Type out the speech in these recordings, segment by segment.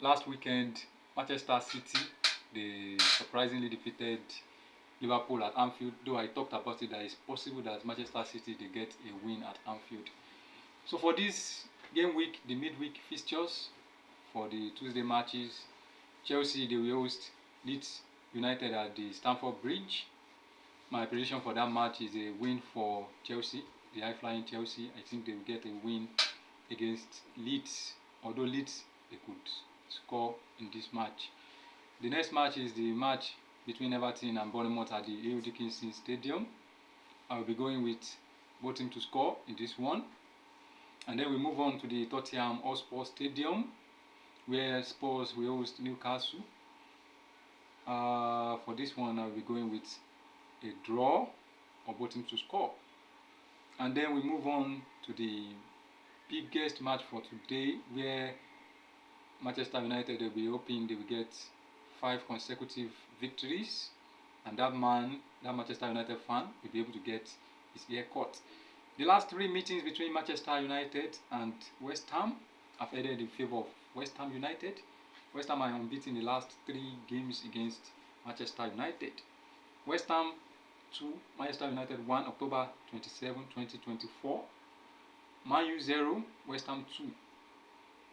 last weekend, Manchester City, they surprisingly defeated Liverpool at Anfield. Though I talked about it, that it's possible that Manchester City they get a win at Anfield. So for this game week, the midweek fixtures for the Tuesday matches, Chelsea they will host Leeds United at the Stamford Bridge. My prediction for that match is a win for Chelsea, the high-flying Chelsea. I think they will get a win against Leeds, although Leeds they could score in this match. The next match is the match between Everton and Bournemouth at the A.O. Dickinson Stadium. I will be going with both teams to score in this one. And then we move on to the Tottenham Hotspur Stadium, where Spurs will host Newcastle. For this one, I will be going with a draw or both teams to score. And then we move on to the biggest match for today, where Manchester United will be hoping they will get 5 consecutive victories, and that Manchester United fan will be able to get his ear cut. The last 3 meetings between Manchester United and West Ham have ended in favour of West Ham United. West Ham are unbeaten in the last 3 games against Manchester United. West Ham 2, Manchester United 1, October 27, 2024. Man U 0, West Ham 2,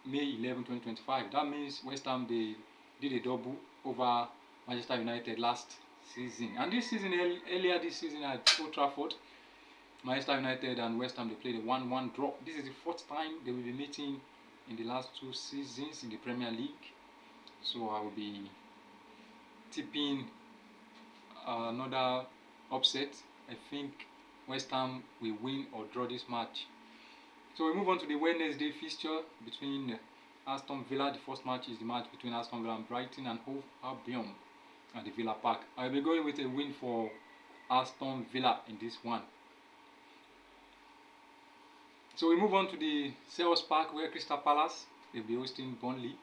May 11, 2025. That means West Ham they did a double over Manchester United last season. And this season, earlier this season at Old Trafford, Manchester United and West Ham they played a 1-1 draw. This is the 4th time they will be meeting in the last 2 seasons in the Premier League. So I will be tipping another upset. I think West Ham will win or draw this match. So we move on to the Wednesday fixture between Aston Villa. The first match is the match between Aston Villa and Brighton and Hove Albion at the Villa Park. I will be going with a win for Aston Villa in this one. So we move on to the Selhurst Park, where Crystal Palace will be hosting Burnley.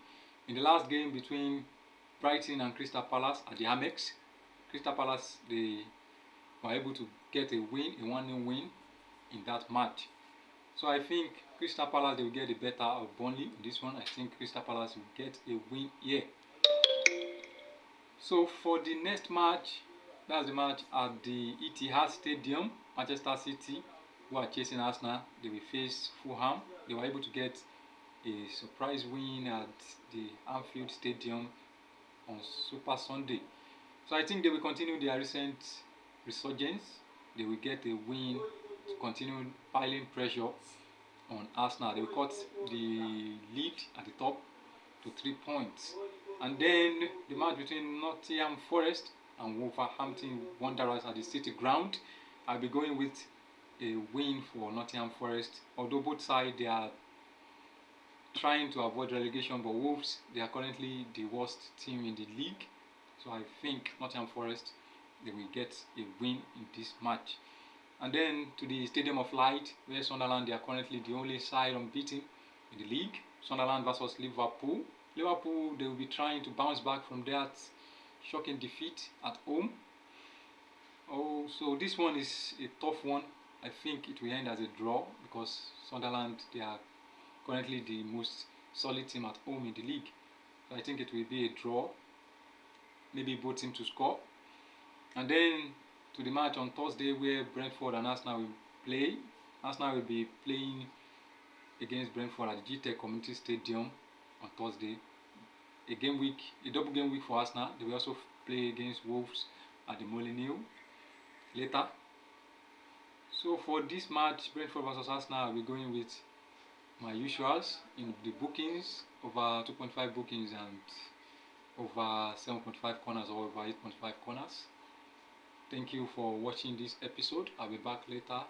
In the last game between Brighton and Crystal Palace at the Amex, Crystal Palace they were able to get a win, a 1-0 win in that match. So I think Crystal Palace they will get the better of Burnley in this one. I think Crystal Palace will get a win here. So for the next match, that's the match at the Etihad Stadium. Manchester City, who are chasing Arsenal, they will face Fulham. They were able to get a surprise win at the Anfield Stadium on Super Sunday. So I think they will continue their recent resurgence. They will get a win to continue piling pressure on Arsenal. They will cut the lead at the top to 3 points. And then the match between Nottingham Forest and Wolverhampton Wanderers at the City Ground, I'll be going with a win for Nottingham Forest. Although both sides they are trying to avoid relegation, but Wolves they are currently the worst team in the league. So I think Nottingham Forest they will get a win in this match. And then to the Stadium of Light, where Sunderland they are currently the only side unbeaten in the league. Sunderland versus Liverpool. Liverpool they will be trying to bounce back from that shocking defeat at home. Oh, so this one is a tough one. I think it will end as a draw because Sunderland they are currently the most solid team at home in the league. So I think it will be a draw. Maybe both teams to score. And then to the match on Thursday where Brentford and Arsenal will play. Arsenal will be playing against Brentford at the GTEC Community Stadium on Thursday. A double game week for Arsenal. They will also play against Wolves at the Molineux later. So for this match, Brentford versus Arsenal, I'll be going with my usuals in the bookings, over 2.5 bookings and over 7.5 corners or over 8.5 corners. Thank you for watching this episode. I'll be back later